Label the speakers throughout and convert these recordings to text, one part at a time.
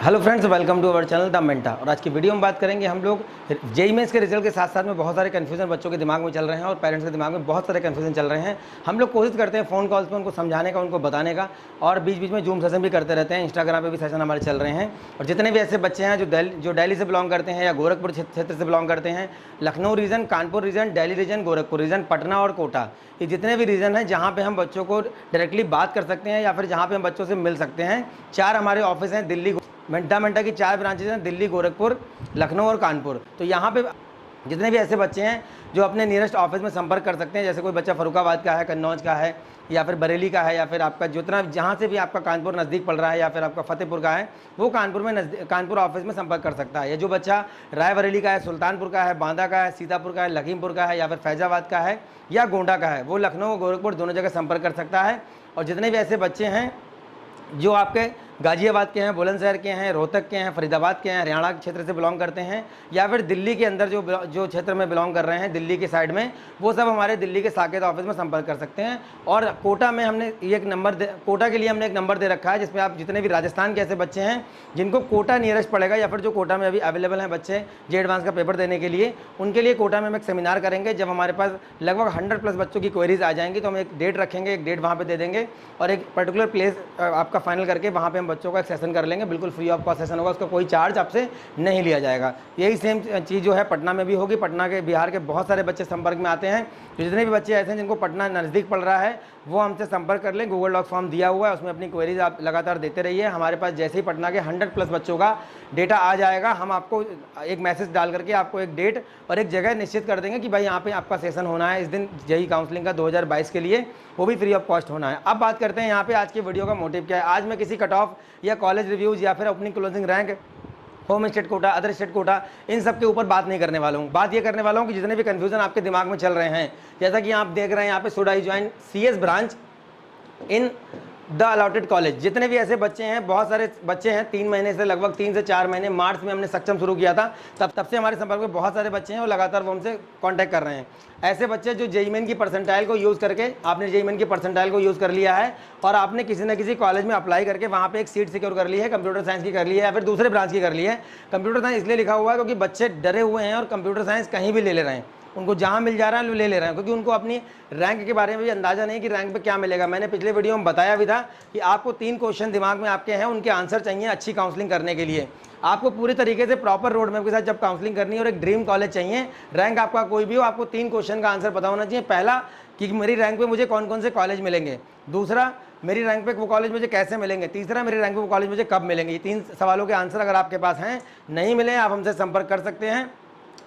Speaker 1: Hello friends, welcome to our channel the मेंटा। और आज की वीडियो में बात करेंगे हम लोग जेईई मेंस के रिजल्ट के साथ साथ में बहुत सारे कन्फ्यूजन बच्चों के दिमाग में चल रहे हैं और पेरेंट्स के दिमाग में बहुत सारे कन्फ्यूजन चल रहे हैं। हम लोग कोशिश करते हैं फ़ोन कॉल्स पे उनको समझाने का, उनको बताने का, और बीच बीच में जूम सेशन भी करते रहते हैं। इंस्टाग्राम पे भी सेशन हमारे चल रहे हैं। और जितने भी ऐसे बच्चे हैं जो दिल्ली से बिलोंग करते हैं या गोरखपुर क्षेत्र से बिलोंग करते हैं, Lucknow region, Kanpur region, Delhi region, Gorakhpur region, Patna और कोटा, ये जितने भी रीजन हैं जहाँ पे हम बच्चों को डायरेक्टली बात कर सकते हैं या फिर जहाँ पे हम बच्चों से मिल सकते हैं, 4 हमारे ऑफिस हैं दिल्ली मेंटा की 4 ब्रांचेज हैं, दिल्ली, गोरखपुर, लखनऊ और कानपुर। तो यहाँ पे जितने भी ऐसे बच्चे हैं जो अपने नियरेस्ट ऑफिस में संपर्क कर सकते हैं, जैसे कोई बच्चा फरुखाबाद का है, कन्नौज का है, या फिर बरेली का है, या फिर आपका जितना जहाँ से भी आपका कानपुर नज़दीक पड़ रहा है, या फिर आपका फतेहपुर का है, वो कानपुर ऑफिस में संपर्क कर सकता है। या जो बच्चा रायबरेली का है, सुल्तानपुर का है, बांदा का है, सीतापुर का है, लखीमपुर का है, या फिर फैजाबाद का है या गोंडा का है, वो लखनऊ, गोरखपुर दोनों जगह संपर्क कर सकता है। और जितने भी ऐसे बच्चे हैं जो आपके गाजियाबाद के हैं, बुलंदशहर के हैं, रोहतक के हैं, फरीदाबाद के हैं, हरियाणा के क्षेत्र से बिलोंग करते हैं, या फिर दिल्ली के अंदर जो क्षेत्र में बिलोंग कर रहे हैं, दिल्ली के साइड में, वो सब हमारे दिल्ली के साकेत ऑफिस में संपर्क कर सकते हैं। और कोटा में हमने एक नंबर कोटा के लिए हमने एक नंबर दे रखा है, जिसमें आप जितने भी राजस्थान के ऐसे बच्चे हैं जिनको कोटा नियरेस्ट पड़ेगा, या फिर जो कोटा में अभी अवेलेबल हैं बच्चे जे एडवांस का पेपर देने के लिए, उनके लिए कोटा में हम एक सेमिनार करेंगे। जब हमारे पास लगभग 100+ बच्चों की क्वेरीज आ जाएंगी तो हम एक डेट रखेंगे, एक डेट वहाँ पर दे देंगे और एक पर्टिकुलर प्लेस आपका फाइनल करके वहाँ पर हम बच्चों का एक सेशन कर लेंगे। बिल्कुल फ्री ऑफ कॉस्ट सेशन होगा, उसका कोई चार्ज आपसे नहीं लिया जाएगा। यही सेम चीज़ जो है पटना में भी होगी। पटना के, बिहार के बहुत सारे बच्चे संपर्क में आते हैं। तो जितने भी बच्चे ऐसे हैं जिनको पटना नज़दीक पड़ रहा है, वो हमसे संपर्क कर लें। गूगल डॉक्स फॉर्म दिया हुआ है, उसमें अपनी क्वेरीज आप लगातार देते रहिए। हमारे पास जैसे ही पटना के 100+ बच्चों का डेटा आ जाएगा, हम आपको एक मैसेज डाल करके आपको एक डेट और एक जगह निश्चित कर देंगे कि भाई यहाँ पे आपका सेशन होना है इस दिन, जेईई काउंसलिंग का 2022 के लिए, वो भी फ्री ऑफ कॉस्ट होना है। अब बात करते हैं यहाँ पे आज की वीडियो का मोटिव क्या है। आज मैं किसी कट ऑफ या कॉलेज रिव्यूज़ या फिर अपनी closing rank, home state quota, other state quota, इन सब के ऊपर बात नहीं करने वाला हूँ। बात ये करने वाला हूँ कि जितने भी कन्फ्यूजन आपके दिमाग में चल रहे हैं, जैसा कि आप देख रहे हैं यहाँ पे, should I join CS branch in the allotted college. जितने भी ऐसे बच्चे हैं, बहुत सारे बच्चे हैं, 3 महीने से लगभग 3 से 4 महीने, मार्च में हमने सक्षम शुरू किया था, तब से हमारे संपर्क में बहुत सारे बच्चे हैं और लगातार वो हमसे कांटेक्ट कर रहे हैं। ऐसे बच्चे जो जेईई मेन की परसेंटाइल को यूज़ करके, आपने जेईई मेन की परसेंटाइल को यूज़ कर लिया है और आपने किसी न किसी कॉलेज में अप्लाई करके वहाँ पे एक सीट सिक्योर कर ली है, कंप्यूटर साइंस की कर ली है या फिर दूसरे ब्रांच की कर ली है। कंप्यूटर साइंस इसलिए लिखा हुआ है क्योंकि बच्चे डरे हुए हैं और कंप्यूटर साइंस कहीं भी ले रहे हैं, उनको जहाँ मिल जा रहा है वो ले रहे हैं, क्योंकि उनको अपनी रैंक के बारे में भी अंदाज़ा नहीं कि रैंक पे क्या मिलेगा। मैंने पिछले वीडियो में बताया भी था कि आपको 3 क्वेश्चन दिमाग में आपके हैं, उनके आंसर चाहिए अच्छी काउंसलिंग करने के लिए। आपको पूरी तरीके से प्रॉपर रोड मैप के साथ जब काउंसलिंग करनी है और एक ड्रीम कॉलेज चाहिए, रैंक आपका कोई भी हो, आपको 3 क्वेश्चन का आंसर पता होना चाहिए। पहला कि मेरी रैंक पे मुझे कौन कौन से कॉलेज मिलेंगे, दूसरा मेरी रैंक पे वो कॉलेज मुझे कैसे मिलेंगे, तीसरा मेरी रैंक पे वो कॉलेज मुझे कब मिलेंगे। ये 3 सवालों के आंसर अगर आपके पास हैं, नहीं मिले, आप हमसे संपर्क कर सकते हैं।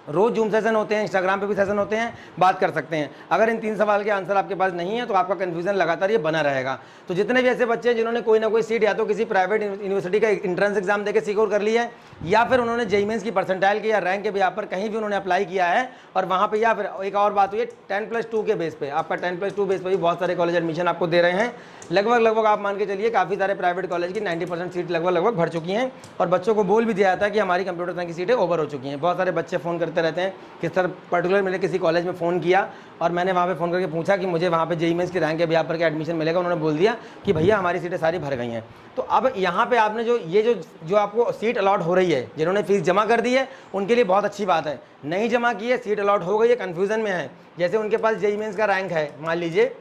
Speaker 1: रोज़ जूम सेशन होते हैं, इंस्टाग्राम पे भी सेशन होते हैं, बात कर सकते हैं। अगर इन 3 सवाल के आंसर आपके पास नहीं है तो आपका कन्फ्यूजन लगातार ये बना रहेगा। तो जितने भी ऐसे बच्चे हैं जिन्होंने कोई ना कोई सीट या तो किसी प्राइवेट यूनिवर्सिटी का एंट्रेंस एग्जाम देकर सिक्योर कर लिया है, या फिर उन्होंने जेईई मेंस की परसेंटाइल की या रैंक के बिहाफ पर कहीं भी उन्होंने अप्लाई किया है और वहाँ पर, या फिर एक और बात हुई है 10+2 के बेस पे, आपका 10+2 बेस पर भी बहुत सारे कॉलेज एडमिशन आपको दे रहे हैं। लगभग आप मान के चलिए काफ़ी सारे प्राइवेट कॉलेज की 90% सीट लगभग भर चुकी हैं और बच्चों को बोल भी दिया जाता है कि हमारी कंप्यूटर साइंस की सीटें ओवर हो चुकी हैं। बहुत सारे बच्चे फ़ोन करते रहते हैं कि सर पर्टिकुलर मैंने किसी कॉलेज में फ़ोन किया और मैंने वहाँ पे फ़ोन करके पूछा कि मुझे वहाँ पे जेईई मेंस की रैंक के बिहाफ पर क्या एडमिशन मिलेगा, उन्होंने बोल दिया कि भैया हमारी सीटें सारी भर गई हैं। तो अब यहाँ पे आपने जो आपको सीट अलॉट हो रही है, जिन्होंने फीस जमा कर दी है उनके लिए बहुत अच्छी बात है। नहीं जमा की है, सीट अलॉट हो गई है, कन्फ्यूज़न में है, जैसे उनके पास जेईई मेंस का रैंक है, मान लीजिए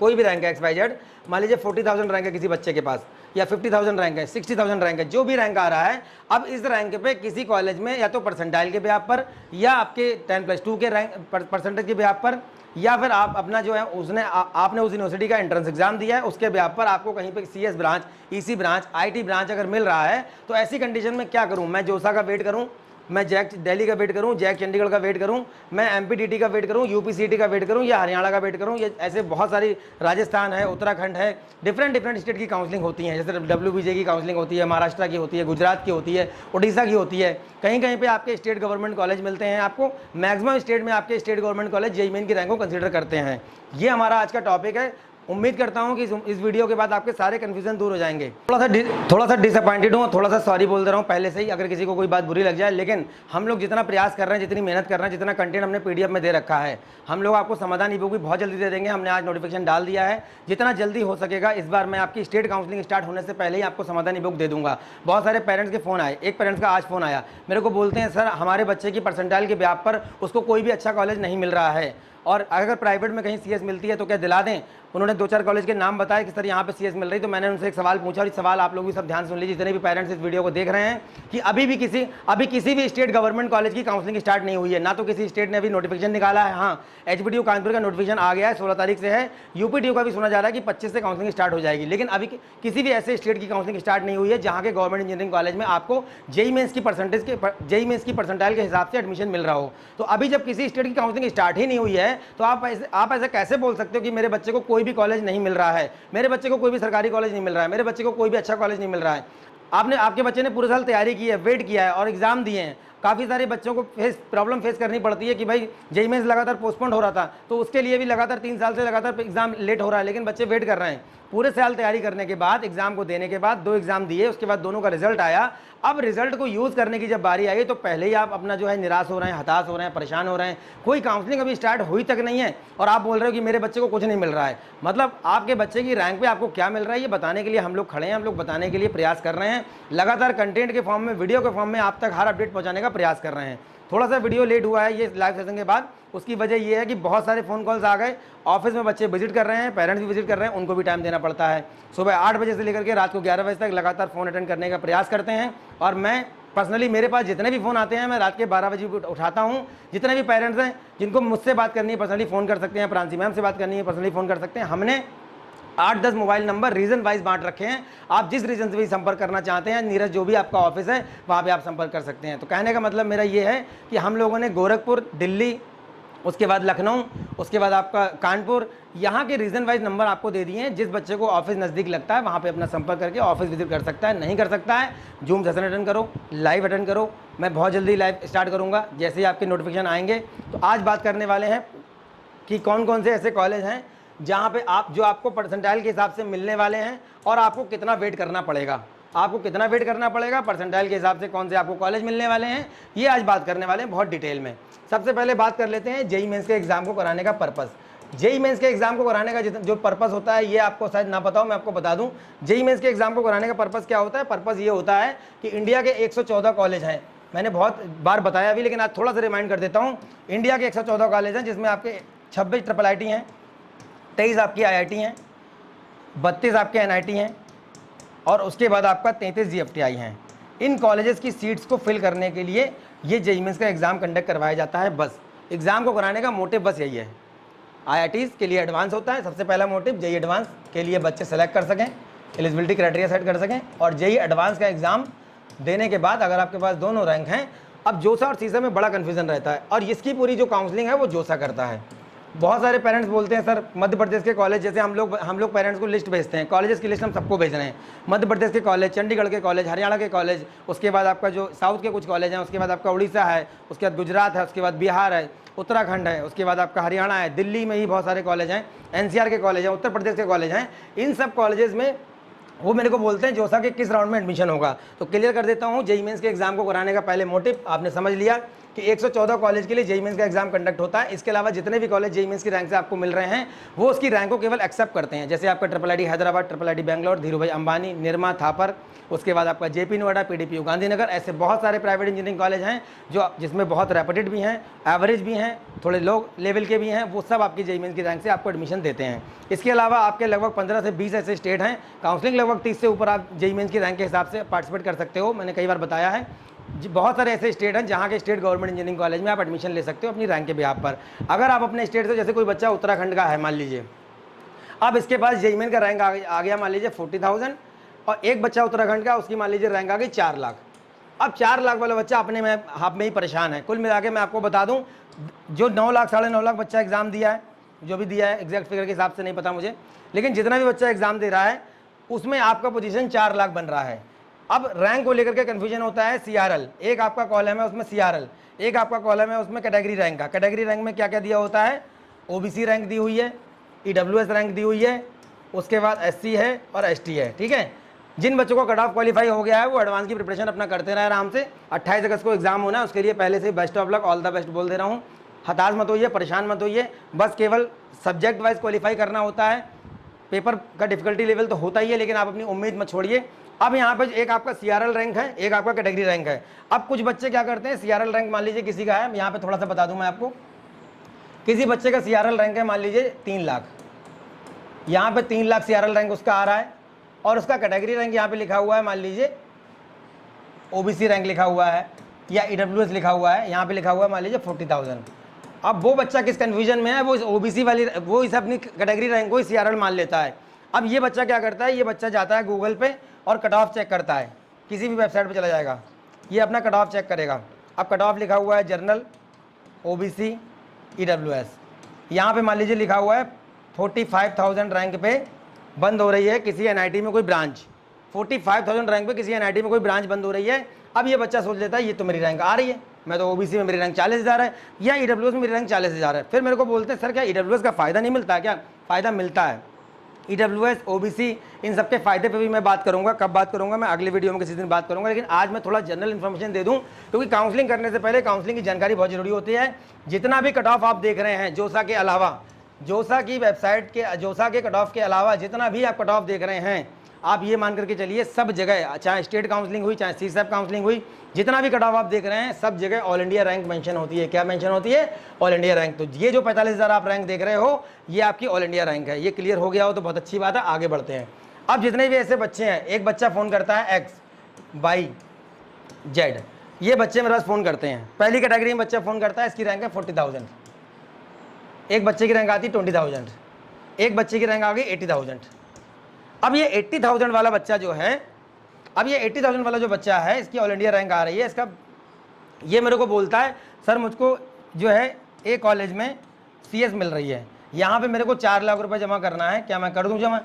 Speaker 1: कोई भी रैंक है XYZ, मान लीजिए 40,000 रैंक है किसी बच्चे के पास, या 50,000 रैंक है, 60,000 रैंक है, जो भी रैंक आ रहा है, अब इस रैंक पे किसी कॉलेज में या तो परसेंटाइल के बिहाफ पर, या आपके 10+2 के रैंक परसेंटेज के बिहाफ पर, या फिर आप अपना जो है आपने उस यूनिवर्सिटी का एंट्रेंस एग्जाम दिया है उसके बिहाफ पर आपको कहीं पे CS branch, EC branch, IT branch अगर मिल रहा है, तो ऐसी कंडीशन में क्या करूँ, मैं जोसा का वेट करूँ, मैं जैक दिल्ली का वेट करूं, जैक चंडीगढ़ का वेट करूं, मैं MPDT का वेट करूं, UPCT का वेट करूं, या हरियाणा का वेट करूं, ये ऐसे बहुत सारी, राजस्थान है, उत्तराखंड है, डिफरेंट स्टेट की काउंसलिंग होती है। जैसे WBJ की काउंसलिंग होती है, महाराष्ट्र की होती है, गुजरात की होती है, उड़ीसा की होती है, कहीं कहीं पे आपके स्टेट गवर्नमेंट कॉलेज मिलते हैं। आपको मैक्सिमम स्टेट में आपके state government college JEE main की रैंक को कंसीडर करते हैं। ये हमारा आज का टॉपिक है। उम्मीद करता हूं कि इस वीडियो के बाद आपके सारे कन्फ्यूजन दूर हो जाएंगे। थोड़ा सा डिसअपॉइंटेड हूं, थोड़ा सा सॉरी बोल दे रहा हूं पहले से ही अगर किसी को कोई बात बुरी लग जाए, लेकिन हम लोग जितना प्रयास कर रहे हैं, जितनी मेहनत कर रहे हैं, जितना कंटेंट हमने पीडीएफ में दे रखा है, हम लोग आपको समाधान ई बुक भी बहुत जल्दी दे देंगे। हमने आज नोटिफिकेशन डाल दिया है, जितना जल्दी हो सकेगा इस बार मैं आपकी स्टेट काउंसलिंग स्टार्ट होने से पहले ही आपको समाधान ई बुक दे दूंगा। बहुत सारे पेरेंट्स के फ़ोन आए, एक पेरेंट्स का आज फ़ोन आया, मेरे को बोलते हैं सर हमारे बच्चे की परसेंटाइल के ब्याह पर उसको कोई भी अच्छा कॉलेज नहीं मिल रहा है, और अगर प्राइवेट में कहीं सीएस मिलती है तो क्या दिला दें। उन्होंने 2-4 कॉलेज के नाम बताए कि सर यहाँ पे सीएस मिल रही। तो मैंने उनसे एक सवाल पूछा, और इस सवाल आप लोग भी सब ध्यान सुन लीजिए, जितने भी पेरेंट्स इस वीडियो को देख रहे हैं, कि अभी किसी भी स्टेट गवर्नमेंट कॉलेज की काउंसलिंग स्टार्ट नहीं हुई है, ना तो किसी स्टेट ने अभी नोटिफिकेशन निकाला है। हाँ, एचबीडीयू कानपुर का नोटिफिकेशन आ गया है, 16 तारीख से है। यूपीडीयू का भी सुना जा रहा है कि 25 से काउंसलिंग स्टार्ट हो जाएगी, लेकिन अभी किसी भी ऐसे स्टेट की काउंसलिंग स्टार्ट नहीं हुई है जहाँ के गवर्नमेंट इंजीनियरिंग कॉलेज में आपको जेईई मेंस की परसेंटाइल के हिसाब से एडमिशन मिल रहा हो। तो अभी जब किसी स्टेट की काउंसलिंग स्टार्ट ही नहीं हुई है, तो आप ऐसे कैसे बोल सकते हो कि मेरे बच्चे को कोई भी कॉलेज नहीं मिल रहा है, मेरे बच्चे को कोई भी सरकारी कॉलेज नहीं मिल रहा है, मेरे बच्चे को कोई भी अच्छा कॉलेज नहीं मिल रहा है। आपके बच्चे ने पूरे साल तैयारी की है, वेट किया है और एग्जाम दिए हैं। काफ़ी सारे बच्चों को प्रॉब्लम फेस करनी पड़ती है कि भाई जेईई मेंस लगातार पोस्टपोन हो रहा था, तो उसके लिए भी लगातार 3 साल से लगातार एग्जाम लेट हो रहा है, लेकिन बच्चे वेट कर रहे हैं। पूरे साल तैयारी करने के बाद एग्जाम को देने के बाद 2 एग्जाम दिए, उसके बाद दोनों का रिजल्ट आया। अब रिजल्ट को यूज़ करने की जब बारी आई तो पहले ही आप अपना जो है निराश हो रहे हैं, हताश हो रहे हैं, परेशान हो रहे हैं। कोई काउंसलिंग अभी स्टार्ट हुई तक नहीं है और आप बोल रहे हो कि मेरे बच्चे को कुछ नहीं मिल रहा है। मतलब आपके बच्चे की रैंक पे आपको क्या मिल रहा है ये बताने के लिए हम लोग खड़े हैं, हम लोग बताने के लिए प्रयास कर रहे हैं। लगातार कंटेंट के फॉर्म में, वीडियो के फॉर्म में आप तक हर अपडेट पहुँचाने का प्रयास कर रहे हैं। थोड़ा सा वीडियो लेट हुआ है ये लाइव सेशन के बाद, उसकी वजह ये है कि बहुत सारे फ़ोन कॉल्स आ गए, ऑफिस में बच्चे विजिट कर रहे हैं, पेरेंट्स भी विजिट कर रहे हैं, उनको भी टाइम देना पड़ता है। सुबह 8 बजे से लेकर के रात को 11 बजे तक लगातार फ़ोन अटेंड करने का प्रयास करते हैं। और मैं पर्सनली, मेरे पास जितने भी फ़ोन आते हैं मैं रात के 12 बजे उठाता हूँ। जितने भी पेरेंट्स हैं जिनको मुझसे बात करनी है पर्सनली फ़ोन कर सकते हैं, प्रांसी मैम से बात करनी है पर्सनली फ़ोन कर सकते हैं। हमने 8-10 मोबाइल नंबर रीजन वाइज बांट रखे हैं। आप जिस रीजन से भी संपर्क करना चाहते हैं, नीरज जो भी आपका ऑफिस है वहाँ पे आप संपर्क कर सकते हैं। तो कहने का मतलब मेरा ये है कि हम लोगों ने गोरखपुर, दिल्ली, उसके बाद लखनऊ, उसके बाद आपका कानपुर, यहाँ के रीजन वाइज नंबर आपको दे दिए हैं। जिस बच्चे को ऑफिस नज़दीक लगता है वहाँ पे अपना संपर्क करके ऑफिस विजिट कर सकता है। नहीं कर सकता है, जूम सेशन अटेंड करो, लाइव अटेंड करो। मैं बहुत जल्दी लाइव स्टार्ट करूँगा जैसे ही आपके नोटिफिकेशन आएंगे। तो आज बात करने वाले हैं कि कौन कौन से ऐसे कॉलेज हैं जहाँ पे आपको परसेंटाइल के हिसाब से मिलने वाले हैं और आपको कितना वेट करना पड़ेगा। आपको कितना वेट करना पड़ेगा, परसेंटाइल के हिसाब से कौन से आपको कॉलेज मिलने वाले हैं, ये आज बात करने वाले हैं बहुत डिटेल में। सबसे पहले बात कर लेते हैं जेईई मेंस के एग्जाम को कराने का पर्पस। जेईई मेंस के एग्जाम को कराने का जो पर्पस होता है ये आपको शायद ना पता हो, मैं आपको बता दूं। जेईई मेंस के एग्जाम को कराने का पर्पस क्या होता है? पर्पस ये होता है कि इंडिया के 114 कॉलेज हैं। मैंने बहुत बार बताया अभी, लेकिन आज थोड़ा सा रिमाइंड कर देता हूँ। इंडिया के 114 कॉलेज हैं, जिसमें आपके 26 IIIT हैं, 23 आपकी IIT हैं, 32 आपके NIT हैं और उसके बाद आपका 33 GFTI हैं। इन कॉलेजेस की सीट्स को फिल करने के लिए ये जेईई मेंस का एग्ज़ाम कंडक्ट करवाया जाता है। बस एग्ज़ाम को कराने का मोटिव बस यही है। IITs के लिए एडवांस होता है, सबसे पहला मोटिव जेईई एडवांस के लिए बच्चे सेलेक्ट कर सकें, एलिजिबिलिटी क्राइटेरिया सेट कर सकें। और जेईई एडवांस का एग्ज़ाम देने के बाद अगर आपके पास दोनों रैंक हैं, अब जोसा और सीसा में बड़ा कन्फ्यूज़न रहता है और इसकी पूरी जो काउंसलिंग है वो जोसा करता है। बहुत सारे पेरेंट्स बोलते हैं सर मध्य प्रदेश के कॉलेज, जैसे हम लोग पेरेंट्स को लिस्ट भेजते हैं, कॉलेजेस की लिस्ट हम सबको भेज रहे हैं। मध्य प्रदेश के कॉलेज, चंडीगढ़ के कॉलेज, हरियाणा के कॉलेज, उसके बाद आपका जो साउथ के कुछ कॉलेज हैं, उसके बाद आपका उड़ीसा है, उसके बाद गुजरात है, उसके बाद बिहार है, उत्तराखंड है, उसके बाद आपका हरियाणा है, दिल्ली में ही बहुत सारे कॉलेज हैं, NCR के कॉलेज हैं, उत्तर प्रदेश के कॉलेज हैं। इन सब कॉलेजेस में वो मेरे को बोलते हैं जोसा के किस राउंड में एडमिशन होगा। तो क्लियर कर देता हूँ, जेईई मेंस के एग्जाम को कराने का पहले मोटिव आपने समझ लिया कि 114 कॉलेज के लिए जेईई मेंस का एग्जाम कंडक्ट होता है। इसके अलावा जितने भी कॉलेज जेईई मेंस की रैंक से आपको मिल रहे हैं वो उसकी रैंक को केवल एक्सेप्ट करते हैं। जैसे आपका IIIT हैदराबाद, IIIT बेंगलोर, धीरू भाई अंबानी, निरमा थापर, उसके बाद आपका JP नोएडा, PDPU गांधीनगर, ऐसे बहुत सारे प्राइवेट इंजीनियरिंग कॉलेज हैं जिसमें बहुत रेपुटेड भी हैं, एवरेज भी हैं, थोड़े लो लेवल के भी हैं। वो सब आपकी जेईई मेंस की रैंक से आपको एडमिशन देते हैं। इसके अलावा आपके लगभग 15 से 20 ऐसे स्टेट हैं, काउंसलिंग लगभग 30 से ऊपर आप जेईई मेंस की रैंक के हिसाब से पार्टिसिपेट कर सकते हो। मैंने कई बार बताया है, बहुत सारे ऐसे स्टेट हैं जहाँ के स्टेट गवर्नमेंट इंजीनियरिंग कॉलेज में आप एडमिशन ले सकते हो अपनी रैंक के बिहाफ पर। अगर आप अपने स्टेट से, जैसे कोई बच्चा उत्तराखंड का है मान लीजिए, अब इसके पास जेईई मेंस का रैंक आ गया मान लीजिए 40,000 और एक बच्चा उत्तराखंड का, उसकी मान लीजिए रैंक आ गई 4 लाख। अब 4 लाख वाला बच्चा अपने में हाथ में ही परेशान है। कुल मिला के मैं आपको बता दूं, जो 9 लाख 9.5 लाख बच्चा एग्जाम दिया है, जो भी दिया है एग्जैक्ट फिगर के हिसाब से नहीं पता मुझे, लेकिन जितना भी बच्चा एग्जाम दे रहा है उसमें आपका पोजीशन 4 लाख बन रहा है। अब रैंक को लेकर के कन्फ्यूजन होता है। CRL एक आपका कॉलम है, उसमें CRL एक आपका कॉलम है, उसमें कैटेगरी रैंक का। कैटेगरी रैंक में क्या क्या दिया होता है? OBC रैंक दी हुई है, EWS रैंक दी हुई है, उसके बाद SC है और ST है। ठीक है, जिन बच्चों को कट ऑफ क्वालिफाई हो गया है वो एडवांस की प्रिपरेशन अपना करते रहे आराम से। 28 अगस्त को एग्जाम होना है, उसके लिए पहले से best of luck, all the best बोल दे रहा हूँ। हताश मत होइए, परेशान मत होइए, बस केवल सब्जेक्ट वाइज क्वालिफाई करना होता है। पेपर का डिफिकल्टी लेवल तो होता ही है, लेकिन आप अपनी उम्मीद मत छोड़िए। अब यहाँ पे एक आपका CRL रैंक है, एक आपका कैटेगरी रैंक है। अब कुछ बच्चे क्या करते हैं, CRL रैंक मान लीजिए किसी का है, यहाँ पे थोड़ा सा बता दूं मैं आपको, किसी बच्चे का CRL रैंक है मान लीजिए 3 लाख, यहाँ पे 3 लाख CRL रैंक उसका आ रहा है, और उसका कैटेगरी रैंक यहाँ पे लिखा हुआ है मान लीजिए OBC रैंक लिखा हुआ है या EWS लिखा हुआ है, यहाँ पे लिखा हुआ है मान लीजिए 40,000। अब वो बच्चा किस कन्फ्यूजन में है, वो इस OBC वाली, वो इस अपनी कैटेगरी रैंक को CRL मान लेता है। अब ये बच्चा क्या करता है, ये बच्चा जाता है गूगल पे और कट ऑफ चेक करता है, किसी भी वेबसाइट पे चला जाएगा, ये अपना कट ऑफ चेक करेगा। अब कट ऑफ लिखा हुआ है जनरल, OBC, EWS, यहाँ पे मान लीजिए लिखा हुआ है 45,000 रैंक पे बंद हो रही है किसी NIT में कोई ब्रांच, 45,000 रैंक पे किसी NIT में कोई ब्रांच बंद हो रही है। अब ये बच्चा सोच लेता है ये तो मेरी रैंक आ रही है, मैं तो OBC में मेरी रैंक 40,000 है या EWS में मेरी रैंक 40,000 है। फिर मेरे को बोलते हैं सर क्या EWS का फ़ायदा नहीं मिलता है? क्या फ़ायदा मिलता है। EWS, OBC, इन सबके फ़ायदे पे भी मैं बात करूंगा। कब बात करूंगा, मैं अगले वीडियो में किसी दिन बात करूंगा, लेकिन आज मैं थोड़ा जनरल इन्फॉर्मेशन दे दूं, क्योंकि काउंसलिंग करने से पहले काउंसलिंग की जानकारी बहुत जरूरी होती है। जितना भी कट ऑफ आप देख रहे हैं जोसा के अलावा, जोसा की वेबसाइट के, जोसा के कट ऑफ के अलावा जितना भी आप कट ऑफ देख रहे हैं, आप ये मान करके चलिए सब जगह, चाहे स्टेट काउंसलिंग हुई, चाहे CSAP काउंसलिंग हुई, जितना भी कट ऑफ आप देख रहे हैं सब जगह ऑल इंडिया रैंक मेंशन होती है। क्या मेंशन होती है? All India rank. तो ये जो 45,000 आप रैंक देख रहे हो, ये आपकी ऑल इंडिया रैंक है। ये क्लियर हो गया हो तो बहुत अच्छी बात है, आगे बढ़ते हैं। अब जितने भी ऐसे बच्चे हैं, एक बच्चा फ़ोन करता है X Y Z, ये बच्चे मेरे पास फ़ोन करते हैं, पहली कैटेगरी में बच्चा फ़ोन करता है, इसकी रैंक है 40,000, एक बच्चे की रैंक आती है 20,000, एक बच्चे की रैंक आ गई 80,000। अब ये 80,000 वाला बच्चा जो है, अब ये 80,000 वाला जो बच्चा है, इसकी ऑल इंडिया रैंक आ रही है, इसका ये मेरे को बोलता है सर मुझको जो है एक कॉलेज में CS मिल रही है, यहाँ पे मेरे को 4 लाख रुपए जमा करना है, क्या मैं कर दूँ जमा?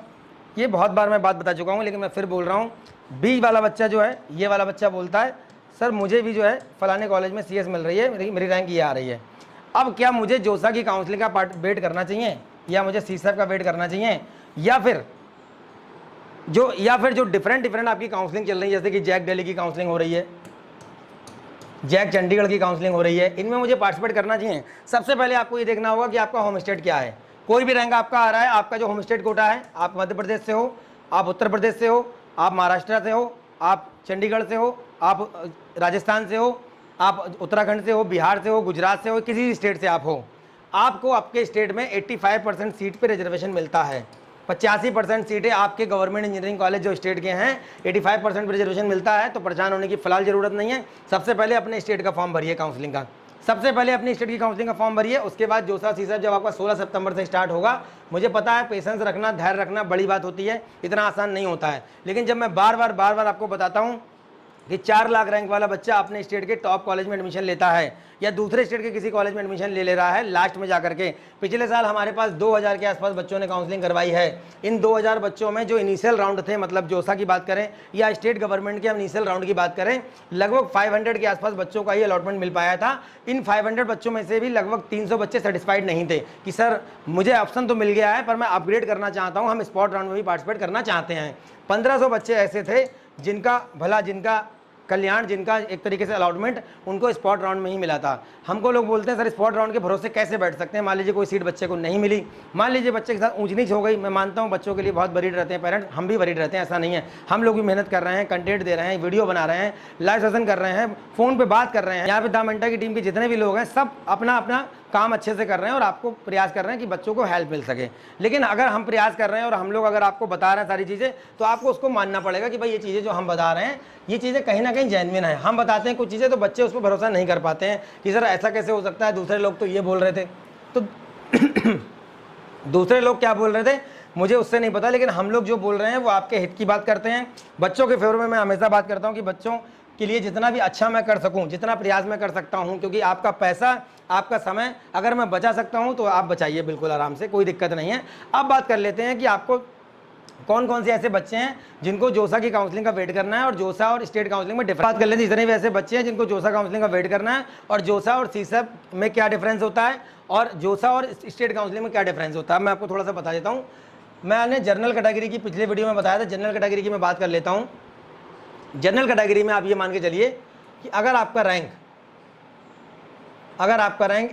Speaker 1: ये बहुत बार मैं बात बता चुका हूँ, लेकिन मैं फिर बोल रहा हूँ। B वाला बच्चा जो है, ये वाला बच्चा बोलता है सर मुझे भी जो है फलाने कॉलेज में CS मिल रही है, मेरी रैंक ये आ रही है। अब क्या मुझे जोसा की काउंसलिंग का पार्ट वेट करना चाहिए, या मुझे CSAP का वेट करना चाहिए, या फिर जो डिफरेंट आपकी काउंसलिंग चल रही है, जैसे कि जैक दिल्ली की काउंसलिंग हो रही है, जैक चंडीगढ़ की काउंसलिंग हो रही है, इनमें मुझे पार्टिसिपेट करना चाहिए? सबसे पहले आपको ये देखना होगा कि आपका होम स्टेट क्या है। कोई भी रैंक आपका आ रहा है, आपका जो होम स्टेट कोटा है, आप मध्य प्रदेश से हो, आप उत्तर प्रदेश से हो, आप महाराष्ट्र से हो, आप चंडीगढ़ से हो, आप राजस्थान से हो, आप उत्तराखंड से हो, बिहार से हो, गुजरात से हो, किसी भी स्टेट से आप हो, आपको आपके स्टेट में 85% सीट पे रिजर्वेशन मिलता है। 85% सीटें आपके गवर्नमेंट इंजीनियरिंग कॉलेज जो स्टेट के हैं 85% रिजर्वेशन मिलता है, तो परेशान होने की फिलहाल ज़रूरत नहीं है। सबसे पहले अपने स्टेट का फॉर्म भरिए काउंसलिंग का, सबसे पहले अपनी स्टेट की काउंसलिंग का फॉर्म भरिए। उसके बाद जोसा CSAP जब आपका 16 सितंबर से स्टार्ट होगा, मुझे पता है पेशेंस रखना, धैर्य रखना बड़ी बात होती है, इतना आसान नहीं होता है, लेकिन जब मैं बार बार आपको बताता हूँ कि 4 लाख रैंक वाला बच्चा अपने स्टेट के टॉप कॉलेज में एडमिशन लेता है या दूसरे स्टेट के किसी कॉलेज में एडमिशन ले रहा है लास्ट में जाकर के। पिछले साल हमारे पास 2000 के आसपास बच्चों ने काउंसलिंग करवाई है। इन 2000 बच्चों में जो इनिशियल राउंड थे, मतलब जोसा की बात करें या स्टेट गवर्नमेंट के हम इनिशियल राउंड की बात करें, लगभग 500 के आसपास बच्चों का ही अलॉटमेंट मिल पाया था। इन 500 बच्चों में से भी लगभग 300 बच्चे सेटिस्फाइड नहीं थे कि सर मुझे ऑप्शन तो मिल गया है पर मैं अपग्रेड करना चाहता हूँ, हम स्पॉट राउंड में भी पार्टिसिपेट करना चाहते हैं। 1500 बच्चे ऐसे थे जिनका भला, जिनका कल्याण, जिनका एक तरीके से अलॉटमेंट उनको स्पॉट राउंड में ही मिला था। हमको लोग बोलते हैं सर स्पॉट राउंड के भरोसे कैसे बैठ सकते हैं, मान लीजिए कोई सीट बच्चे को नहीं मिली, मान लीजिए बच्चे के साथ ऊंच नीच हो गई। मैं मानता हूं बच्चों के लिए बहुत वरीड रहते हैं पेरेंट्स, हम भी वरीड रहते हैं, ऐसा नहीं है। हम लोग भी मेहनत कर रहे हैं, कंटेंट दे रहे हैं, वीडियो बना रहे हैं, लाइव सेशन कर रहे हैं, फ़ोन पर बात कर रहे हैं। यहाँ पे दा मिंटा की टीम के जितने भी लोग हैं सब अपना अपना काम अच्छे से कर रहे हैं और आपको प्रयास कर रहे हैं कि बच्चों को हेल्प मिल सके। लेकिन अगर हम प्रयास कर रहे हैं और हम लोग अगर आपको बता रहे हैं सारी चीज़ें, तो आपको उसको मानना पड़ेगा कि भाई ये चीज़ें जो हम बता रहे हैं ये चीज़ें कहीं ना कहीं जेन्युइन है। हम बताते हैं कुछ चीज़ें तो बच्चे उस पर भरोसा नहीं कर पाते हैं कि सर ऐसा कैसे हो सकता है, दूसरे लोग तो ये बोल रहे थे, तो दूसरे लोग क्या बोल रहे थे मुझे उससे नहीं पता, लेकिन हम लोग जो बोल रहे हैं वो आपके हित की बात करते हैं। बच्चों के फेवर में मैं हमेशा बात करता हूँ कि बच्चों के लिए जितना भी अच्छा मैं कर सकूं, जितना प्रयास मैं कर सकता हूं, क्योंकि आपका पैसा, आपका समय अगर मैं बचा सकता हूं तो आप बचाइए बिल्कुल आराम से, कोई दिक्कत नहीं है। अब बात कर लेते हैं कि आपको कौन कौन से ऐसे बच्चे हैं जिनको जोसा की काउंसलिंग का वेट करना है और जोसा और स्टेट काउंसलिंग में डिफरेंस बात कर लेते हैं। जितने भी ऐसे बच्चे हैं जिनको जोसा काउंसलिंग का वेट करना है और जोसा और सीसब में क्या डिफरेंस होता है और जोसा और स्टेट काउंसलिंग में क्या डिफरेंस होता है, मैं आपको थोड़ा सा बता देता हूँ। मैंने जनरल कैटेगरी की पिछले वीडियो में बताया था, जनरल कैटेगरी की मैं बात कर लेता हूँ। जनरल कैटेगरी में आप ये मान के चलिए कि अगर आपका रैंक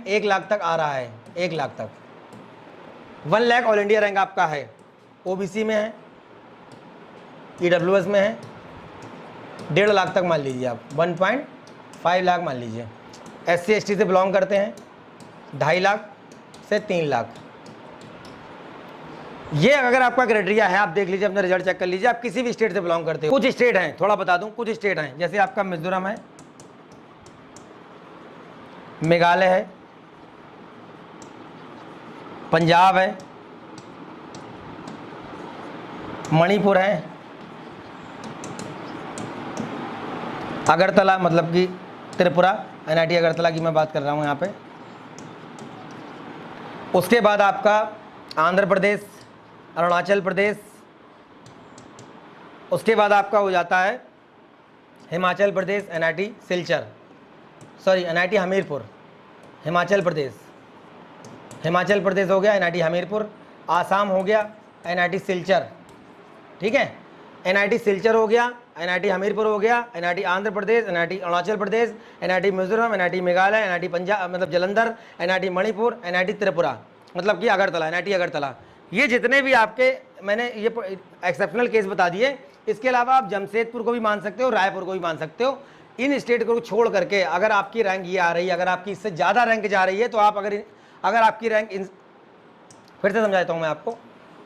Speaker 1: 1 लाख तक आ रहा है, 1 लाख तक, 1 लाख ऑल इंडिया रैंक आपका है, ओबीसी में है, ईडब्ल्यूएस में है, 1.5 लाख तक मान लीजिए आप, 1.5 लाख मान लीजिए, SC ST से बिलोंग करते हैं 2.5 लाख से 3 लाख। ये अगर आपका क्राइटेरिया है, आप देख लीजिए, अपना रिजल्ट चेक कर लीजिए, आप किसी भी स्टेट से बिलोंग करते हो। कुछ स्टेट हैं, थोड़ा बता दूं, कुछ स्टेट हैं जैसे आपका मिजोरम है, मेघालय है, पंजाब है, मणिपुर है, अगरतला मतलब कि त्रिपुरा, NIT अगरतला की मैं बात कर रहा हूँ यहाँ पे। उसके बाद आपका आंध्र प्रदेश, अरुणाचल प्रदेश, उसके बाद आपका हो जाता है Himachal Pradesh, NIT Silchar, sorry NIT Hamirpur, Himachal Pradesh हो गया NIT हमीरपुर, आसाम हो गया NIT सिलचर, ठीक है, NIT सिलचर हो गया, NIT हमीरपुर हो गया, NIT Andhra Pradesh, NIT Arunachal Pradesh, NIT Mizoram, NIT Meghalaya, NIT Punjab मतलब जलंधर, NIT मणिपुर, NIT त्रिपुरा मतलब कि अगरतला, NIT अगरतला। ये जितने भी आपके मैंने ये एक्सेप्शनल केस बता दिए। इसके अलावा आप जमशेदपुर को भी मान सकते हो, रायपुर को भी मान सकते हो। इन स्टेट को छोड़ करके अगर आपकी रैंक ये आ रही है, अगर आपकी इससे ज़्यादा रैंक जा रही है, तो आप अगर आपकी रैंक फिर से समझाता हूँ मैं आपको,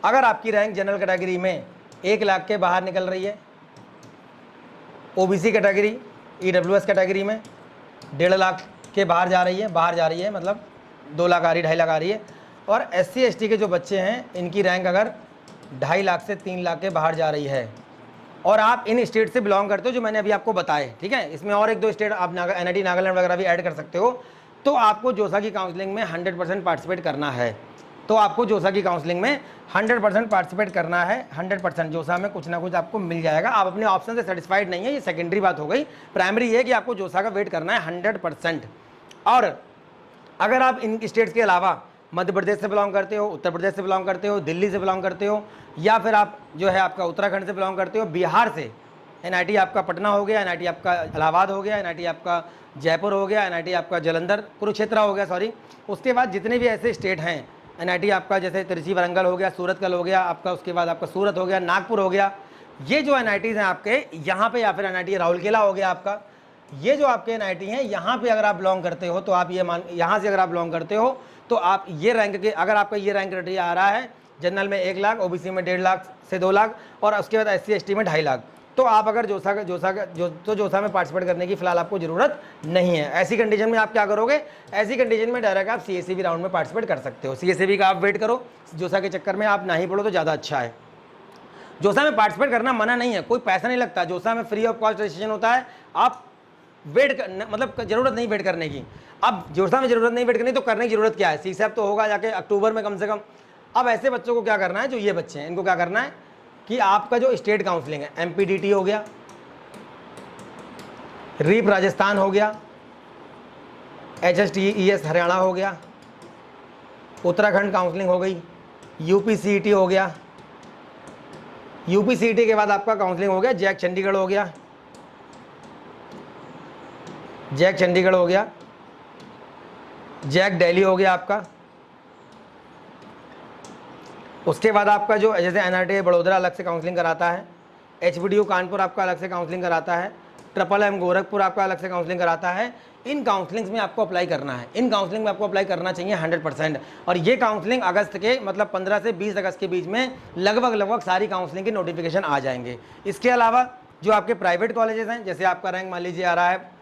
Speaker 1: अगर आपकी रैंक जनरल कैटेगरी में 1 लाख के बाहर निकल रही है, OBC कैटेगरी, EWS कैटेगरी में 1.5 लाख के बाहर जा रही है मतलब 2 लाख आ रही, 2.5 लाख आ रही है, और SC ST के जो बच्चे हैं इनकी रैंक अगर 2.5 लाख से 3 लाख के बाहर जा रही है और आप इन स्टेट से बिलोंग करते हो जो मैंने अभी आपको बताए, ठीक है, इसमें और 1-2 स्टेट आप NIT नागालैंड वगैरह भी ऐड कर सकते हो, तो आपको जोसा की काउंसलिंग में 100% पार्टिसिपेट करना है। तो आपको जोसा की काउंसलिंग में 100% पार्टिसिपेट करना है, 100%। जोसा में कुछ ना कुछ आपको मिल जाएगा। आप अपने ऑप्शन से सेटिस्फाइड नहीं है, ये सेकेंडरी बात हो गई। प्राइमरी ये कि आपको जोसा का वेट करना है 100%। और अगर आप इन स्टेट्स के अलावा मध्य प्रदेश से बिलोंग करते हो, उत्तर प्रदेश से बिलोंग करते हो, दिल्ली से बिलोंग करते हो, या फिर आप जो है आपका उत्तराखंड से बिलोंग करते हो, बिहार से NIT आपका पटना हो गया, NIT आपका इलाहाबाद हो गया, NIT आपका जयपुर हो गया, NIT आपका जलंधर कुरुक्षेत्र हो गया, सॉरी। उसके बाद जितने भी ऐसे स्टेट हैं, NIT आपका जैसे त्रिची वारंगल हो गया, सूरतकल हो गया आपका, उसके बाद आपका सूरत हो गया, नागपुर हो गया, ये जो NITs हैं आपके यहाँ पे, या फिर NIT राउरकेला हो गया आपका, ये जो आपके NIT हैं यहाँ पे अगर आप बिलोंग करते हो तो आप ये यहाँ से अगर आप बिलोंग करते हो तो आप ये रैंक के, अगर आपका ये रैंक क्राइटेरिया आ रहा है, जनरल में 1 लाख, OBC में 1.5 लाख से 2 लाख और उसके बाद SC ST में 2.5 लाख, तो आप अगर जोसा में पार्टिसिपेट करने की फिलहाल आपको ज़रूरत नहीं है। ऐसी कंडीशन में आप क्या करोगे, ऐसी कंडीशन में डायरेक्ट आप CSEB राउंड में पार्टिसिपेट कर सकते हो। CSEB का आप वेट करो, जोसा के चक्कर में आप ना ही पढ़ो तो ज़्यादा अच्छा है। जोसा में पार्टिसिपेट करना मना नहीं है, कोई पैसा नहीं लगता, जोसा में फ्री ऑफ कॉस्ट रजिस्ट्रेशन होता है। आप वेट मतलब ज़रूरत नहीं वेट करने की। अब जोसा में ज़रूरत नहीं वेट करनी तो करने की ज़रूरत क्या है, CSEB तो होगा जाके अक्टूबर में कम से कम। अब ऐसे बच्चों को क्या करना है, जो ये बच्चे हैं इनको क्या करना है कि आपका जो स्टेट काउंसलिंग है, MPDT हो गया, रीप राजस्थान हो गया, HSTES हरियाणा हो गया, उत्तराखंड काउंसलिंग हो गई, UPCET हो गया, UPCET के बाद आपका काउंसलिंग हो गया जैक चंडीगढ़ हो गया, जैक चंडीगढ़ हो गया, जैक दिल्ली हो गया आपका। उसके बाद आपका जो जैसे NIT बड़ोदरा अलग से काउंसलिंग कराता है, HBDU कानपुर आपका अलग से काउंसलिंग कराता है, MMM गोरखपुर आपका अलग से काउंसलिंग कराता है। इन काउंसलिंग्स में आपको अप्लाई करना है, इन काउंसलिंग में आपको अप्लाई करना चाहिए 100%। और ये काउंसलिंग अगस्त के मतलब 15 से 20 अगस्त के बीच में लगभग सारी काउंसलिंग की नोटिफिकेशन आ जाएंगे। इसके अलावा जो आपके प्राइवेट कॉलेजेस हैं, जैसे आपका रैंक मान लीजिए आ रहा है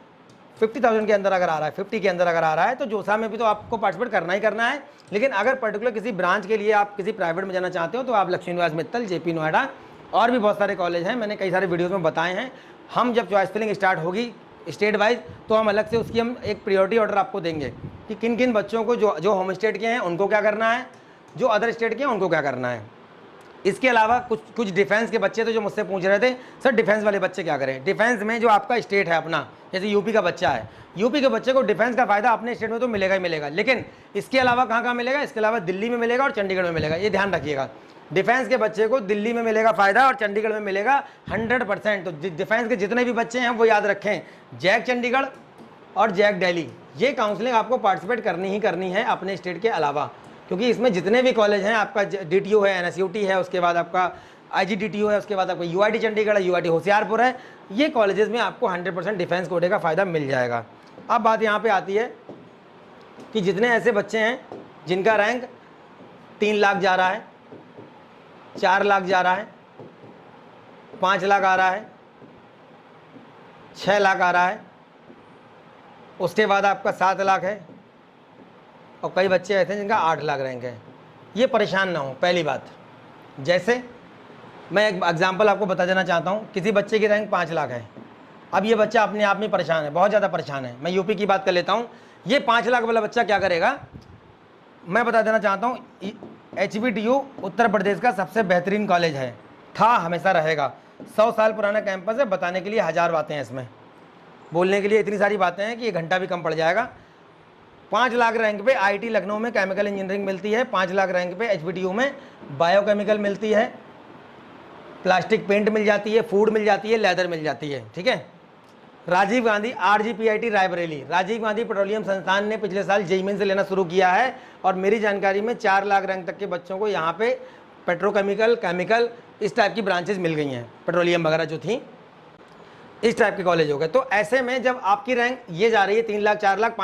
Speaker 1: 50,000 के अंदर अगर आ रहा है, 50 के अंदर अगर आ रहा है, तो जोसा में भी तो आपको पार्टिसिपेट करना ही करना है। लेकिन अगर पर्टिकुलर किसी ब्रांच के लिए आप किसी प्राइवेट में जाना चाहते हो तो आप लक्ष्मी निवास मित्तल, JP नोएडा और भी बहुत सारे कॉलेज हैं, मैंने कई सारे वीडियोज़ में बताए हैं। हम जब चॉइस फिलिंग स्टार्ट होगी स्टेट वाइज तो हम अलग से उसकी हम एक प्रायोरिटी ऑर्डर आपको देंगे कि किन किन बच्चों को जो होम स्टेट के हैं उनको क्या करना है, जो अदर स्टेट के हैं उनको क्या करना है। इसके अलावा कुछ कुछ डिफेंस के बच्चे थे जो मुझसे पूछ रहे थे सर डिफेंस वाले बच्चे क्या करें। डिफेंस में जो आपका स्टेट है अपना, जैसे यूपी का बच्चा है, यूपी के बच्चे को डिफेंस का फायदा अपने स्टेट में तो मिलेगा ही मिलेगा, लेकिन इसके अलावा कहाँ कहाँ मिलेगा, इसके अलावा दिल्ली में मिलेगा और चंडीगढ़ में मिलेगा। ये ध्यान रखिएगा, डिफेंस के बच्चे को दिल्ली में मिलेगा फायदा और चंडीगढ़ में मिलेगा 100%। तो डिफेंस के जितने भी बच्चे हैं वो याद रखें, जैक चंडीगढ़ और जैक दिल्ली, ये काउंसलिंग आपको पार्टिसिपेट करनी ही करनी है अपने स्टेट के अलावा, क्योंकि इसमें जितने भी कॉलेज हैं, आपका DTU है, NSUT है, उसके बाद आपका IGDTU है, उसके बाद आपका UIT चंडीगढ़ है, UIT होशियारपुर है, ये कॉलेजेस में आपको 100% डिफेंस कोटे का फ़ायदा मिल जाएगा। अब बात यहाँ पे आती है कि जितने ऐसे बच्चे हैं जिनका रैंक 3 लाख जा रहा है, 4 लाख जा रहा है, 5 लाख आ रहा है, 6 लाख आ रहा है, उसके बाद आपका 7 लाख है, और कई बच्चे ऐसे हैं जिनका 8 लाख रैंक है। ये परेशान ना हो। पहली बात, जैसे मैं एक एग्जांपल आपको बता देना चाहता हूँ, किसी बच्चे की रैंक 5 लाख है, अब ये बच्चा अपने आप में परेशान है, बहुत ज़्यादा परेशान है। मैं यूपी की बात कर लेता हूँ। ये 5 लाख वाला बच्चा क्या करेगा, मैं बता देना चाहता हूँ, HBTU उत्तर प्रदेश का सबसे बेहतरीन कॉलेज है, था, हमेशा रहेगा। 100 साल पुराना कैंपस है, बताने के लिए 1000 बातें हैं इसमें, बोलने के लिए इतनी सारी बातें हैं कि 1 घंटा भी कम पड़ जाएगा। 5 लाख रैंक पे IIT लखनऊ में केमिकल इंजीनियरिंग मिलती है, 5 लाख रैंक पे HBTU में बायोकेमिकल मिलती है, प्लास्टिक पेंट मिल जाती है, फूड मिल जाती है, लेदर मिल जाती है, ठीक है। राजीव गांधी RGPIT रायबरेली, राजीव गांधी पेट्रोलियम संस्थान ने पिछले साल JEE मेन से लेना शुरू किया है, और मेरी जानकारी में 4 लाख रैंक तक के बच्चों को यहाँ पे पेट्रोकेमिकल, केमिकल, इस टाइप की ब्रांचेज मिल गई हैं, पेट्रोलियम वगैरह जो थी, इस टाइप के कॉलेज हो गए। तो ऐसे में जब आपकी रैंक ये जा रही है 3 लाख, 4 लाख,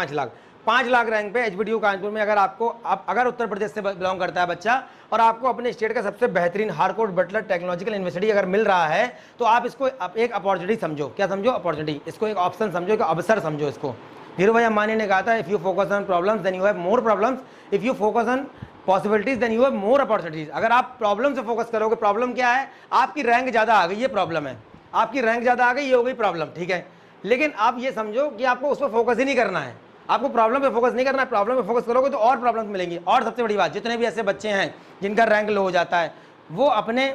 Speaker 1: 5 लाख रैंक पे HBTU कानपुर में, अगर आपको अगर उत्तर प्रदेश से बिलोंग करता है बच्चा और आपको अपने स्टेट का सबसे बेहतरीन हार्कोर्ट बटलर टेक्नोलॉजिकल यूनिवर्सिटी अगर मिल रहा है, तो आप इसको एक अपॉर्चुनिटी समझो। क्या समझो? अपॉर्चुनिटी। इसको एक ऑप्शन समझो, एक अवसर समझो इसको। धीरू भाई अंबानी ने कहा था, if you focus on problems then you have more problems, if you focus on possibilities then you have more opportunities. अगर आप प्रॉब्लम से फोकस करोगे, प्रॉब्लम क्या है, आपकी रैंक ज़्यादा आ गई, ये प्रॉब्लम है, आपकी रैंक ज़्यादा आ गई, ये हो गई प्रॉब्लम, ठीक है। लेकिन आप ये समझो कि आपको उस पर फोकस ही नहीं करना है, आपको प्रॉब्लम पे फोकस नहीं करना है। प्रॉब्लम पे फोकस करोगे तो और प्रॉब्लम्स मिलेंगी। और सबसे बड़ी बात, जितने भी ऐसे बच्चे हैं जिनका रैंक लो हो जाता है, वो अपने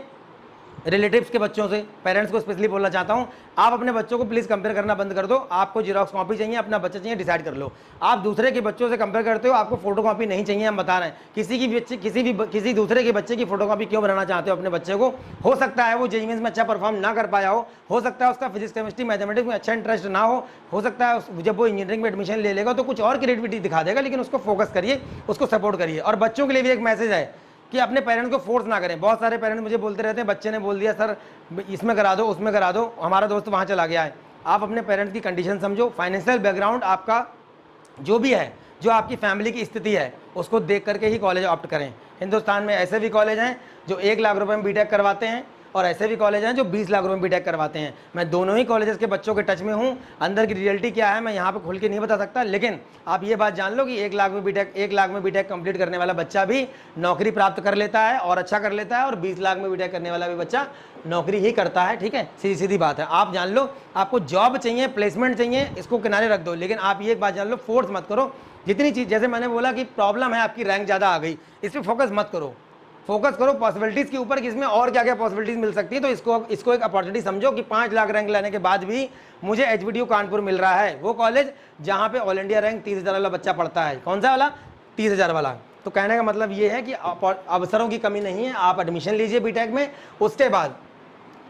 Speaker 1: रिलेटिव्स के बच्चों से, पेरेंट्स को स्पेशली बोलना चाहता हूँ, आप अपने बच्चों को प्लीज़ कंपेयर करना बंद कर दो। आपको जीरोक्स कॉपी चाहिए, अपना बच्चा चाहिए, डिसाइड कर लो। आप दूसरे के बच्चों से कंपेयर करते हो, आपको फोटो कॉपी नहीं चाहिए, हम बता रहे हैं। किसी दूसरे के बच्चे की फोटो कॉपी क्यों बनाना चाहते हो अपने बच्चे को? हो सकता है वो JEE मेंस में अच्छा परफॉर्म ना कर पाया हो सकता है उसका फिजिक्स, केमिस्ट्री, मैथमेटिक्स में अच्छा इंटरेस्ट ना हो सकता है जब वो इंजीनियरिंग में एडमिशन ले लेगा तो कुछ और क्रिएटिविटी दिखा देगा, लेकिन उसको फोकस करिए, उसको सपोर्ट करिए। और बच्चों के लिए भी एक मैसेज है कि अपने पेरेंट्स को फोर्स ना करें। बहुत सारे पेरेंट्स मुझे बोलते रहते हैं, बच्चे ने बोल दिया सर इसमें करा दो, उसमें करा दो, हमारा दोस्त वहाँ चला गया है। आप अपने पेरेंट्स की कंडीशन समझो, फाइनेंशियल बैकग्राउंड आपका जो भी है, जो आपकी फैमिली की स्थिति है, उसको देख करके ही कॉलेज ऑप्ट करें। हिंदुस्तान में ऐसे भी कॉलेज हैं जो 1 लाख रुपए में बीटेक करवाते हैं, और ऐसे भी कॉलेज हैं जो 20 लाख रुपए में बीटेक करवाते हैं। मैं दोनों ही कॉलेजेस के बच्चों के टच में हूँ। अंदर की रियलिटी क्या है मैं यहाँ पे खुल के नहीं बता सकता, लेकिन आप ये बात जान लो कि 1 लाख में बीटेक कंप्लीट करने वाला बच्चा भी नौकरी प्राप्त कर लेता है और अच्छा कर लेता है, और 20 लाख में बीटेक करने वाला भी बच्चा नौकरी ही करता है, ठीक है। सीधी सीधी बात है। आप जान लो, आपको जॉब चाहिए, प्लेसमेंट चाहिए, इसको किनारे रख दो, लेकिन आप ये बात जान लो, फोर्स मत करो। जितनी चीज़, जैसे मैंने बोला कि प्रॉब्लम है आपकी रैंक ज़्यादा आ गई, इस पर फोकस मत करो, फोकस करो पॉसिबिलिटीज़ के ऊपर कि इसमें और क्या क्या पॉसिबिलिटीज़ मिल सकती है। तो इसको एक अपॉर्चुनिटी समझो कि 5 लाख रैंक लाने के बाद भी मुझे HBTU कानपुर मिल रहा है, वो कॉलेज जहाँ पे ऑल इंडिया रैंक 30,000 वाला बच्चा पढ़ता है। कौन सा वाला? 30,000 वाला। तो कहने का मतलब ये है कि अवसरों की कमी नहीं है, आप एडमिशन लीजिए बीटेक में। उसके बाद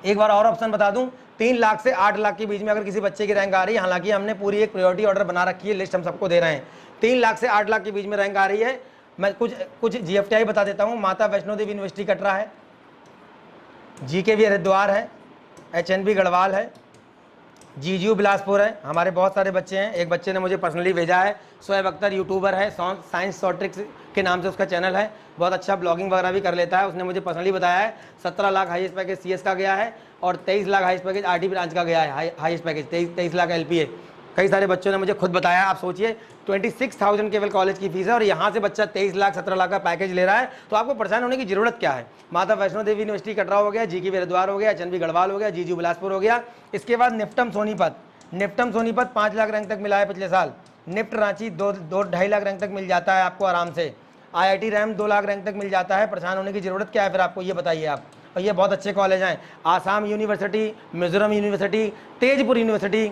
Speaker 1: एक बार और ऑप्शन बता दूं, 3 लाख से 8 लाख के बीच में अगर किसी बच्चे की रैंक आ रही है, हालांकि हमने पूरी एक प्रायोरिटी ऑर्डर बना रखी है, लिस्ट हम सबको दे रहे हैं, 3 लाख से 8 लाख के बीच में रैंक आ रही है, मैं कुछ GFTI बता देता हूँ। माता वैष्णो देवी यूनिवर्सिटी कटरा है, GKV हरिद्वार है, HNB गढ़वाल है, GGU बिलासपुर है। हमारे बहुत सारे बच्चे हैं, एक बच्चे ने मुझे पर्सनली भेजा है, शोएब अख्तर यूट्यूबर है, साइंस शॉर्ट्रिक्स के नाम से उसका चैनल है, बहुत अच्छा ब्लॉगिंग वगैरह भी कर लेता है। उसने मुझे पर्सनली बताया है 17 लाख हाईएस्ट पैकेज CS का गया है, और 23 lakh highest package RT branch का गया है, हाईएस्ट पैकेज 23 लाख LPA। कई सारे बच्चों ने मुझे खुद बताया। आप सोचिए 26,000 केवल कॉलेज की फीस है, और यहाँ से बच्चा 23 लाख 17 लाख का पैकेज ले रहा है, तो आपको परेशान होने की जरूरत क्या है? माता वैष्णो देवी यूनिवर्सिटी कटरा हो गया, GKV हरिद्वार हो गया, HNB गढ़वाल हो गया, GGU बिलासपुर हो गया। इसके बाद निफ्टम सोनीपत 5 लाख रैंक तक मिला है पिछले साल। निफ्ट रांची 2-2.5 लाख रैंक तक मिल जाता है आपको आराम से। IIT रैम 2 लाख रैंक तक मिल जाता है, परेशान होने की ज़रूरत क्या है फिर आपको, ये बताइए आप। और ये बहुत अच्छे कॉलेज हैं, Assam university, Mizoram university, Tezpur university,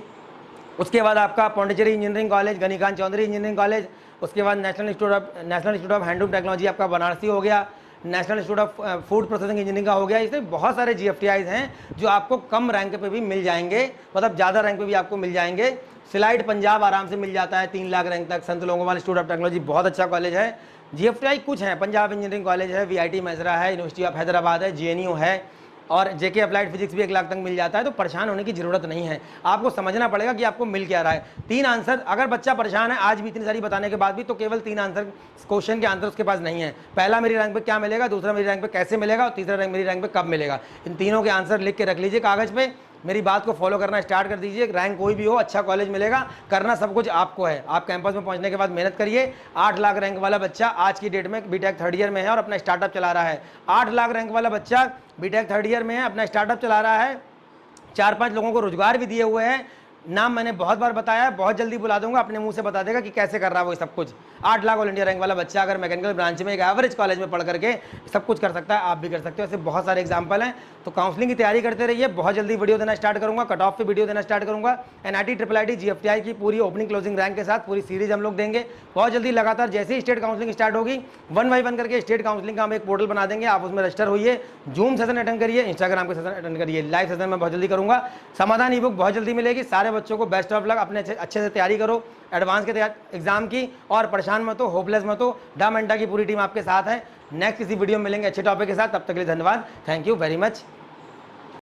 Speaker 1: उसके बाद आपका Pondicherry engineering college, Ghani Khan Choudhury engineering college, उसके बाद national institute of handloom technology आपका बनारसी हो गया, national institute of food processing engineering का हो गया। इसमें बहुत सारे GFTIs हैं जो आपको कम रैंक पे भी मिल जाएंगे, मतलब ज़्यादा रैंक पे भी आपको मिल जाएंगे। स्लाइड पंजाब आराम से मिल जाता है 3 लाख रैंक तक, संत लोंगोवाल इंस्टीट्यूट ऑफ टेक्नोलॉजी बहुत अच्छा कॉलेज है। GFTI कुछ है, पंजाब इंजीनियरिंग कॉलेज है, VIT मैसरा है, यूनिवर्सिटी ऑफ हैदराबाद है, JNU है, और JK अप्लाइड फिजिक्स भी 1 लाख तक मिल जाता है। तो परेशान होने की ज़रूरत नहीं है, आपको समझना पड़ेगा कि आपको मिल क्या रहा है। 3 आंसर, अगर बच्चा परेशान है आज भी इतनी सारी बताने के बाद भी, तो केवल 3 आंसर, क्वेश्चन के आंसर उसके पास नहीं है। पहला मेरी रैंक पे क्या मिलेगा, दूसरा मेरी रैंक पे कैसे मिलेगा, और तीसरा रैंक मेरी रैंक पे कब मिलेगा। इन तीनों के आंसर लिख के रख लीजिए कागज़ पे, मेरी बात को फॉलो करना स्टार्ट कर दीजिए। रैंक कोई भी हो, अच्छा कॉलेज मिलेगा, करना सब कुछ आपको है। आप कैंपस में पहुंचने के बाद मेहनत करिए। 8 लाख रैंक वाला बच्चा आज की डेट में बीटेक 3rd ईयर में है और अपना स्टार्टअप चला रहा है। 8 लाख रैंक वाला बच्चा बीटेक 3rd ईयर में है, अपना स्टार्टअप चला रहा है, 4-5 लोगों को रोजगार भी दिए हुए हैं। नाम मैंने बहुत बार बताया है, बहुत जल्दी बुला दूंगा, अपने मुंह से बता देगा कि कैसे कर रहा है वो सब कुछ। 8 लाख ऑल इंडिया रैंक वाला बच्चा अगर मैकेनिकल ब्रांच में एक एवरेज कॉलेज में पढ़ करके सब कुछ कर सकता है, आप भी कर सकते हो। ऐसे बहुत सारे एग्जाम्पल हैं। तो काउंसलिंग की तैयारी करते रहिए, बहुत जल्दी वीडियो देना स्टार्ट करूंगा, कट ऑफ पे वीडियो देना स्टार्ट करूंगा। NIT IIIT GFTI की पूरी ओपनिंग क्लोजिंग रैंक के साथ पूरी सीरीज हम लोग देंगे बहुत जल्दी। लगातार जैसे ही स्टेट काउंसलिंग स्टार्ट होगी 1 बाय 1 करके स्टेट काउंसलिंग का हम एक पोर्टल बना देंगे, आप उसमें रजिस्टर होइए, जूम सेशन अटेंड करिए, इंस्टाग्राम के सेशन अटेंड करिए। लाइव सेशन में बहुत जल्दी करूंगा। समाधान ई बुक बहुत जल्दी मिलेगी। सारे बच्चों को बेस्ट ऑफ लक, अपने अच्छे से तैयारी करो एडवांस के एग्जाम की, और परेशान मत हो, होपलेस मत हो। डामेंटा की पूरी टीम आपके साथ है। नेक्स्ट किसी वीडियो में मिलेंगे अच्छे टॉपिक के साथ, तब तक के लिए धन्यवाद। Thank you very much.